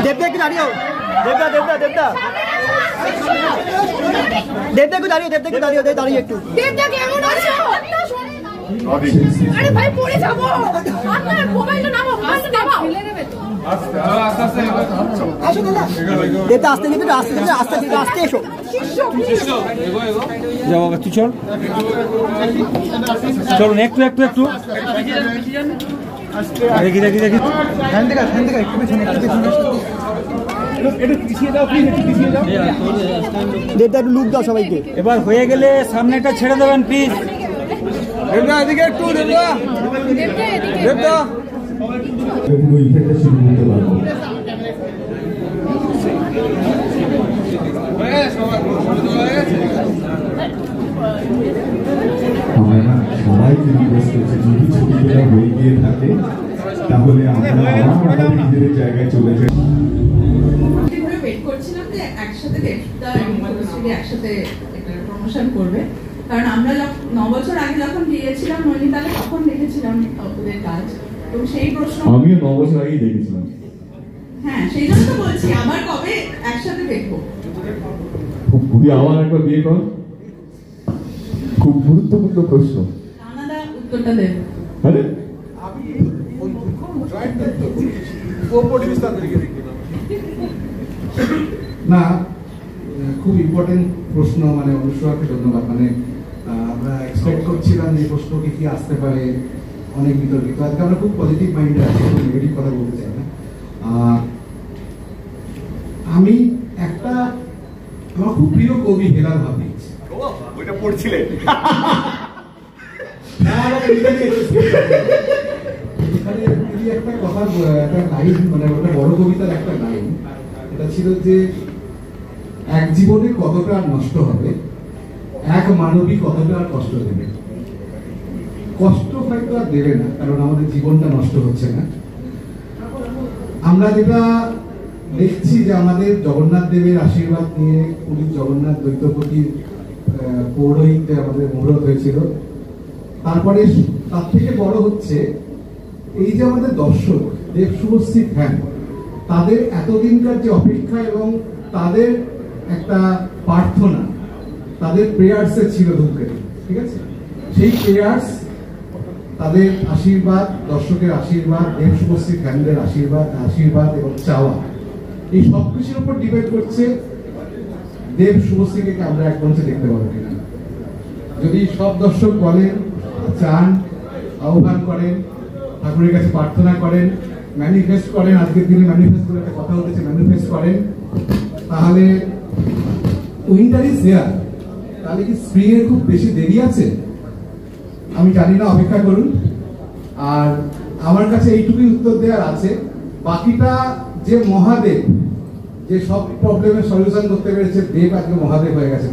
দেবদা একটু দাঁড়িয়েও, দেবদা দেবদা দেবদা দেবদা একটু দাঁড়িয়ে, দেবদা একটু দাঁড়িয়ে, দাঁড়িয়ে একটু। দেবদা কেমন আছো? আরে ভাই পড়ে যাবো, আপনার মোবাইলটা নামাও, মোবাইলটা নামাও, ফেলে দেবে তো। আস্তে আস্তে আসো দাদা, দেবদা আস্তে দিবি, আস্তে দিবি, আস্তে দিবি, আস্তে এসো। যাও বাবা, তুই চল চলুন, একটু একটু একটু দেখি দেখি দেখি, দেবদা একটু লুক দাও সবাইকে। এবার হয়ে গেলে সামনেটা ছেড়ে দেবেন প্লিজ। দেবদা এদিকে একটু, দেবদা দেবদা আমরা না সবাইকে রিকোয়েস্ট করছি, যদি ছবিগুলো হয়ে গিয়ে থাকে তাহলে আমরা আমাদের নিজেদের জায়গায় চলে যাই। ওয়েট করছিলাম যে একসাথে একসাথে প্রমোশন করবে, কারণ আমরা 9 বছর আগে যখন গিয়েছিলাম নৈনিতালে তখন দেখেছিলাম ওদের কাজ, এবং সেই প্রশ্ন আমিও 9 বছর আগেই দেখেছিলাম। হ্যাঁ, সেই জন্য তো বলছি আবার কবে একসাথে দেখবো। খুবই আবার একবার বিয়ে কর, খুব গুরুত্বপূর্ণ প্রশ্ন। রানাদা উত্তরটা দেবে। আরে না, খুব ইম্পর্টেন্ট প্রশ্ন, মানে অনুষ্কাকে ধন্যবাদ। মানে আমরা এক্সপেক্ট করছিলাম যে প্রশ্নকে কি আসতে পারে, অনেক বিতর্কিত। আজকে আমরা খুব পজিটিভ মাইন্ডে আছি, কোনো নেগেটিভ কথা বলতে চাই না। আমি একটা আমার খুব প্রিয় কবি হেলাল হাফিজ, ওইটা পড়ছিলেন একটা কথা, একটা লাইন, মানে একটা বড় কবিতার একটা লাইন, এটা ছিল যে এক জীবনে কতটা আর নষ্ট হবে, এক মানবী কতটা আর কষ্ট দেবে। কষ্ট হয়তো আর দেবে না, কারণ আমাদের জীবনটা নষ্ট হচ্ছে না। আমরা যেটা দেখছি যে আমাদের জগন্নাথ দেবের আশীর্বাদ নিয়ে পুরীর জগন্নাথ দৈত্যপতির পৌরোহিত্যে আমাদের মুহূর্ত হয়েছিল। তারপরে তার থেকে বড় হচ্ছে এই যে আমাদের দর্শক, দেব শুভশ্রী ফ্যান, তাদের এতদিনকার যে অপেক্ষা এবং তাদের একটা প্রার্থনা, তাদের প্রেয়ার্সে ছিল ধূমকেতু, ঠিক আছে? সেই প্রেয়ার্স, তাদের আশীর্বাদ, দর্শকের আশীর্বাদ, দেব শুভশ্রী ফ্যানদের আশীর্বাদ এবং চাওয়া, এই সবকিছুর উপর ডিপেন্ড করছে দেব শুভশ্রীকে আমরা এক মঞ্চে দেখতে পাবো কিনা। যদি সব দর্শক বলেন, চান, আহ্বান করেন, ঠাকুরের কাছে প্রার্থনা করেন, ম্যানিফেস্ট করেন, আজকের দিনে ম্যানিফেস্ট করে একটা কথা হচ্ছে, ম্যানিফেস্ট করেন, তাহলে উইন্টার ইজ দেয়ার। তাহলে কি স্প্রিং এর খুব বেশি দেরি আছে? আমি জানি না, অপেক্ষা করুন। আর আমার কাছে এইটুকুই উত্তর দেওয়ার আছে, বাকিটা যে মহাদেব, যে সব প্রবলেমের সলিউশন করতে পেরেছে, দেব আজকে মহাদেব হয়ে গেছে,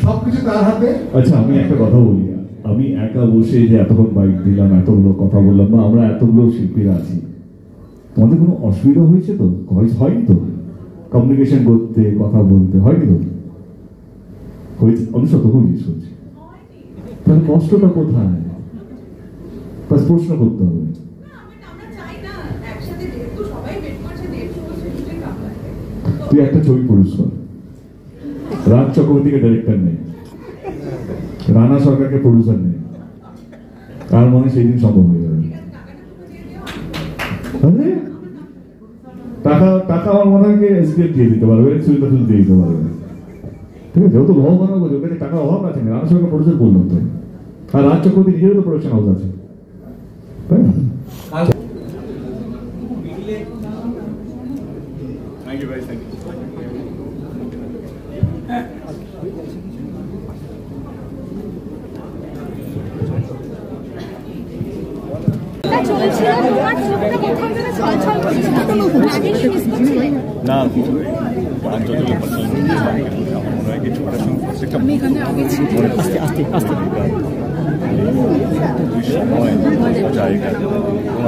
সবকিছু তার হাতে। আচ্ছা, আমি একটা কথা বলি, আমি একা বসে যে এতক্ষণ বাইক দিলাম, এতগুলো কথা বললাম, বা আমরা এতগুলো শিল্পীরা আছি, তোমাদের কোনো অসুবিধা হয়েছে তো? হয়নি তো? কমিউনিকেশন করতে, কথা বলতে হয়নি তো? হয়েছে? অনুষ্কা তবু জিজ্ঞেস করছি, তাহলে কষ্টটা কোথায়? প্রশ্ন করতে হবে। তুই একটা ছবি প্রডিউস কর, রাজ চক্রবর্তীকে ডাইরেক্টর নেই, রানা সরকারকে প্রডিউসার নেই, তার মনে সেই দিন সম্ভব হয়ে যাবে। টাকা আমার মনে হয় এসবিএফ দিয়ে দিতে পারবে, সুবিধা দিয়ে দিতে পারবে, ঠিক আছে? যেহেতু ভগবান বলছে ওখানে টাকা অভাব আছে না, রানা সরকার প্রডিউসার বললাম তো, আর রাজ চক্রবর্তী নিজেরও তো প্রোডাকশন হাউস আছে, তাই না? না,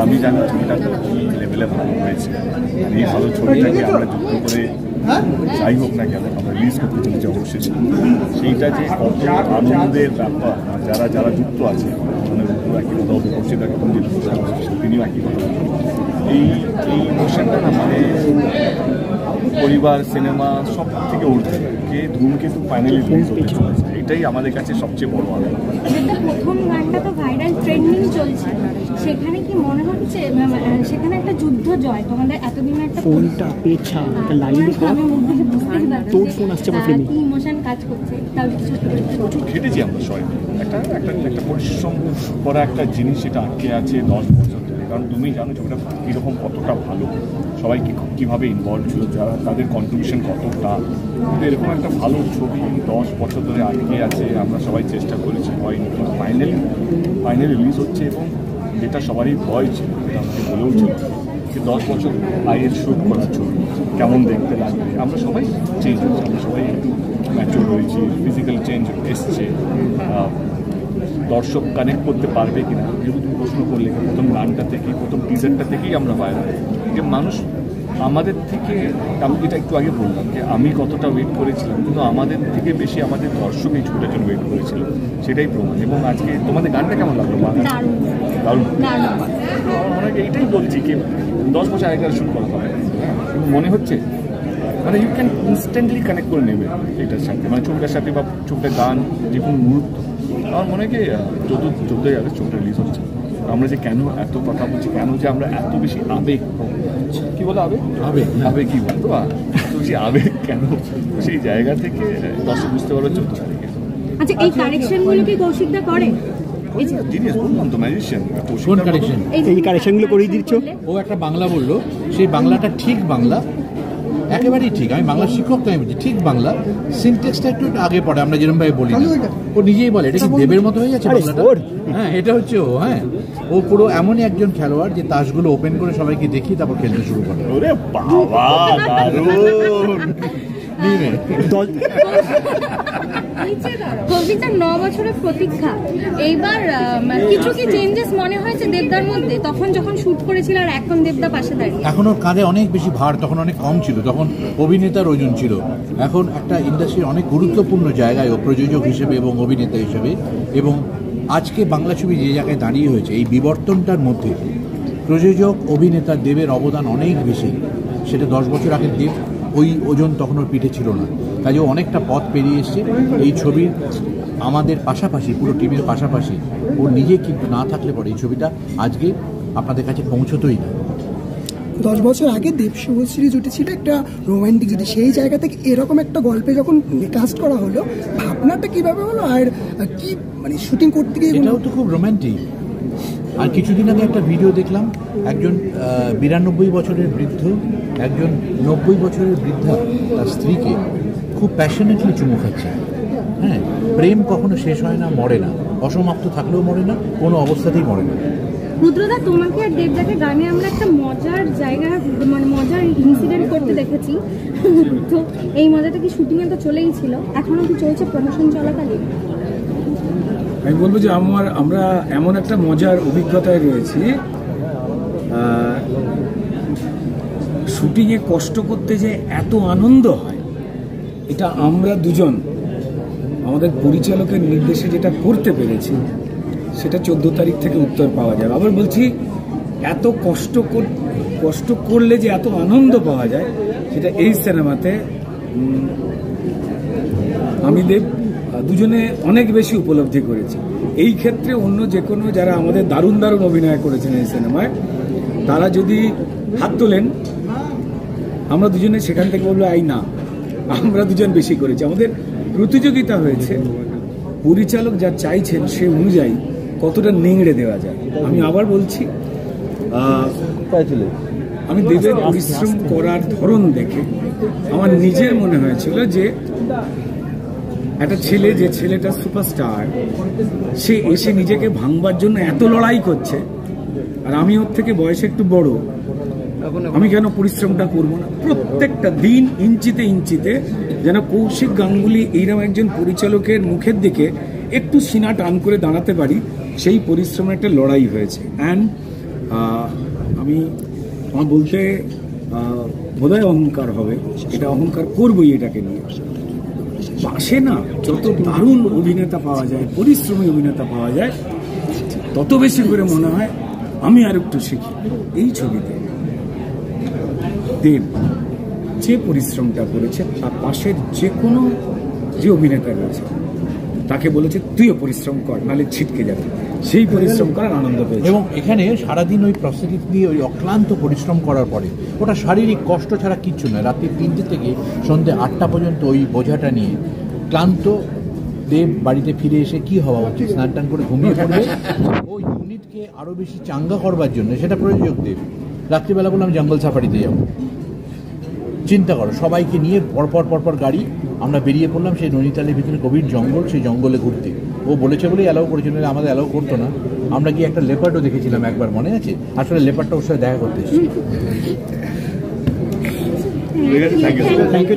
আমি জানি ছবিটা কি লেভেলে ভালো হয়েছে। এই ভালো ছবিটাকে আমরা যুক্ত করে যাই হোক না কেন আমরা রিলিজ করতে চলেছি অবশ্যই। সেইটা যে কত আনন্দের ব্যাপার, যারা যারা যুক্ত আছে, মানে একই কথা করছে, তাকে তিনিও একই কথা এই ইমোশনটা না মানে পরিবার সিনেমা সব থেকে উঠতে কে ধূমকেতু ফাইনালি রিলিজ হতে চলেছে, এটাই আমাদের কাছে সবচেয়ে বড় আনন্দ। প্রথম গানটা তো ভাইরাল ট্রেন্ডিং চলছে, সেখানে কি মনে হচ্ছে সেখানে একটা যুদ্ধ জয় তোমাদের এতদিন একটা ফোনটা পেছা একটা লাইনে আমি মুখ দেখে বুঝতেই পারছি তোর ফোন আসছে আমার ফ্রেমে কি ইমোশন কাজ করছে, তাও কিছু প্রচুর খেটেছি আমরা সবাই, একটা পরিশ্রম করা একটা জিনিস এটা আটকে আছে 10 বছর ধরে। কারণ তুমি জানো ছবিটা কীরকম কতটা ভালো, সবাই কীভাবে ইনভলভ ছিল, যারা তাদের কন্ট্রিবিউশন কতটা, কিন্তু এরকম একটা ভালো ছবি 10 বছর ধরে আটকে আছে। আমরা সবাই চেষ্টা করেছি, হয়নি, ফাইনালি রিলিজ হচ্ছে এবং যেটা সবারই ভয় ছিল, আমাকে বলেও ছিল যে 10 বছর আগের শ্যুট করার ছবি কেমন দেখতে লাগবে। আমরা সবাই চেঞ্জ হয়েছি, আমরা সবাই একটু ম্যাচিওর হয়েছি, ফিজিক্যাল চেঞ্জ এসছে। দর্শক কানেক্ট করতে পারবে কিনা, যেহেতু তুমি প্রশ্ন করলে প্রথম গানটা থেকে, প্রথম টিজারটা থেকেই আমরা ভাইরাল যে মানুষ আমাদের থেকে, আমি যেটা একটু আগে বললাম যে আমি কতটা ওয়েট করেছিলাম, কিন্তু আমাদের থেকে বেশি আমাদের দর্শক এই ছবিটার জন্য ওয়েট করেছিল, সেটাই প্রমাণ। এবং আজকে তোমাদের গানটা কেমন লাগলো? দারুণ। অনেকে এইটাই বলছি কি 10 বছর আগেকার শুরু করা হবে, কিন্তু মনে হচ্ছে মানে ইউ ক্যান ইনস্ট্যান্টলি কানেক্ট করে নেবে এটার সাথে, মানে ছবিটার সাথে বা ছবিটার গান যে কোনো মুহূর্ত। আমার মনে হয় কি 14 আগস্ট ছবিটা রিলিজ হচ্ছে, আমরা যে কেন এত কথা বলছি, কেন যে আমরা এত বেশি আবেগ, কি বলো আবেগ কি বলতো, এত বেশি আবেগ কেন, সেই জায়গা থেকে দর্শক বুঝতে পারবে 14 তারিখে। আচ্ছা, এই কারেকশনগুলো কি কৌশিকদা করে? জিনিস বললাম তো, ম্যাজিশিয়ান। কোন কারেকশন? এই কারেকশনগুলো করেই দিচ্ছ? ও একটা বাংলা বললো, সেই বাংলাটা ঠিক বাংলা, একেবারেই ঠিক। আমি বাংলা শিক্ষক তো, আমি বলছি ঠিক বাংলা, সিনটেক্সটা একটু আগে পড়ে, আমরা যেরকম ভাবে বলি। ও নিজেই বলে এটা কি দেবের মতো হয়ে যাচ্ছে বাংলাটা। হ্যাঁ, এটা হচ্ছে ও। হ্যাঁ, ও পুরো এমনই একজন খেলোয়াড় যে তাসগুলো ওপেন করে সবাইকে দেখি তারপর খেলতে শুরু করে। ওরে বাবা, দারুণ। কবিতার 9 বছরের প্রতীক্ষা, এইবার কিছু কি চেঞ্জেস মনে হয়েছে দেবদার মধ্যে তখন যখন শুট করেছিল আর এখন দেবদা পাশে দাঁড়িয়ে? এখন ওর কাঁধে অনেক বেশি ভার, তখন অনেক কম ছিল, তখন অভিনেতার ওজন ছিল। এখন একটা ইন্ডাস্ট্রির অনেক গুরুত্বপূর্ণ জায়গায় ও প্রযোজক হিসেবে এবং অভিনেতা হিসেবে। এবং আজকে বাংলা ছবি যে জায়গায় দাঁড়িয়ে হয়েছে, এই বিবর্তনটার মধ্যে প্রযোজক অভিনেতা দেবের অবদান অনেক বেশি। সেটা 10 বছর আগে দেব ওই ওজন তখন ওর পিঠে ছিল না, কাজে অনেকটা পথ পেরিয়ে এসছে। এই ছবির আমাদের পাশাপাশি, পুরো টিমের পাশাপাশি ও নিজে কিন্তু না থাকলে পরে এই ছবিটা আজকে আপনাদের কাছে পৌঁছতোই না। 10 বছর আগে দেব শুভশ্রী জুটেছিল একটা রোমান্টিক, যদি সেই জায়গা থেকে এরকম একটা গল্পে যখন কাস্ট করা হলো, ভাবনাটা কিভাবে হলো আর কি মানে শুটিং করতে গিয়ে? এটাও তো খুব রোমান্টিক। আর কিছুদিন আগে একটা ভিডিও দেখলাম, একজন 92 বছরের বৃদ্ধ, একজন 90 বছরের বৃদ্ধা তার স্ত্রীকে খুব প্যাশনেটলি চুমু খাচ্ছে। হ্যাঁ, প্রেম কখনো শেষ হয় না, মরে না, অসমাপ্ত থাকলেও মরে না, কোনো অবস্থাতেই মরে না। রুদ্রদা, তোমাকে আর দেবদাকে গানে আমরা একটা মজার জায়গা, মানে মজার ইনসিডেন্ট করতে দেখেছি। তো এই মজাটা কি শুটিংয়ে তো চলেই ছিল, এখনো কি চলছে প্রমোশন চলাকালীন? আমি বলবো যে আমরা এমন একটা মজার অভিজ্ঞতায় রয়েছি, শুটিংয়ে কষ্ট করতে যে এত আনন্দ হয়, এটা আমরা দুজন আমাদের পরিচালকের নির্দেশে যেটা করতে পেরেছি, সেটা 14 তারিখ থেকে উত্তর পাওয়া যাবে। আবার বলছি, এত কষ্ট করলে যে এত আনন্দ পাওয়া যায়, সেটা এই সিনেমাতে আমি দেব দুজনে অনেক বেশি উপলব্ধি করেছি। এই ক্ষেত্রে অন্য যে কোনো যারা আমাদের দারুণ অভিনয় করেছেন এই সিনেমায়, তারা যদি হাত তোলেন, আমরা দুজনে সেখান থেকে বলবো এই না, আমরা দুজন বেশি করেছি। আমাদের প্রতিযোগিতা হয়েছে, পরিচালক যা চাইছেন সে অনুযায়ী কতটা নিংড়ে দেওয়া যায়। আমি আবার বলছি, আমি দেবের পরিশ্রম করার ধরন দেখে আমার নিজের মনে হয়েছিল যে একটা ছেলে, যে ছেলেটা সুপারস্টার, সে এসে নিজেকে ভাঙবার জন্য এত লড়াই করছে, আর আমি ওর থেকে বয়সে একটু বড়, আমি কেন পরিশ্রমটা করবো না? প্রত্যেকটা দিন ইঞ্চিতে ইঞ্চিতে যেন কৌশিক গাঙ্গুলি এইরকম একজন পরিচালকের মুখের দিকে একটু সিনা টান করে দাঁড়াতে পারি, সেই পরিশ্রমের একটা লড়াই হয়েছে। অ্যান্ড আমার বলতে বোধহয় অহংকার হবে, এটা অহংকার করবোই এটাকে নিয়ে। পাশে না যত দারুণ অভিনেতা পাওয়া যায়, পরিশ্রমী অভিনেতা পাওয়া যায়, তত বেশি করে মনে হয় আমি আর একটু শিখি এই ছবিতে। দেব যে পরিশ্রমটা করেছে তার পাশের যে অভিনেতা রয়েছে তাকে বলেছে তুইও পরিশ্রম কর, নাহলে ছিটকে যাবে। সেই পরিশ্রম করার আনন্দ পেয়েছে। এবং এখানে সারাদিন ওই প্রস্থেটিক দিয়ে ওই অক্লান্ত পরিশ্রম করার পরে ওটা শারীরিক কষ্ট ছাড়া কিচ্ছু নয়। রাত্রি 3টে থেকে সন্ধ্যে 8টা পর্যন্ত ওই বোঝাটা নিয়ে ক্লান্ত দেব বাড়িতে ফিরে এসে কি হওয়া উচিত, স্নান টান করে ঘুমিয়ে পড়বে। ওই ইউনিটকে আরও বেশি চাঙ্গা করবার জন্য সেটা প্রয়োজক দেব রাত্রিবেলা বললাম জঙ্গল সাফারিতে যাব। চিন্তা করো, সবাইকে নিয়ে পরপর গাড়ি আমরা বেরিয়ে পড়লাম সেই নৈনিতালের ভিতরে গভীর জঙ্গল, সেই জঙ্গলে ঘুরতে। ও বলেছে বলেই অ্যালাউ করেছিল, আমাদের অ্যালাউ করতো না। আমরা গিয়ে একটা লেপার্ডও দেখেছিলাম একবার, মনে আছে? আসলে লেপার্ডটা ওর সাথে দেখা করতে এসেছি। Thank you.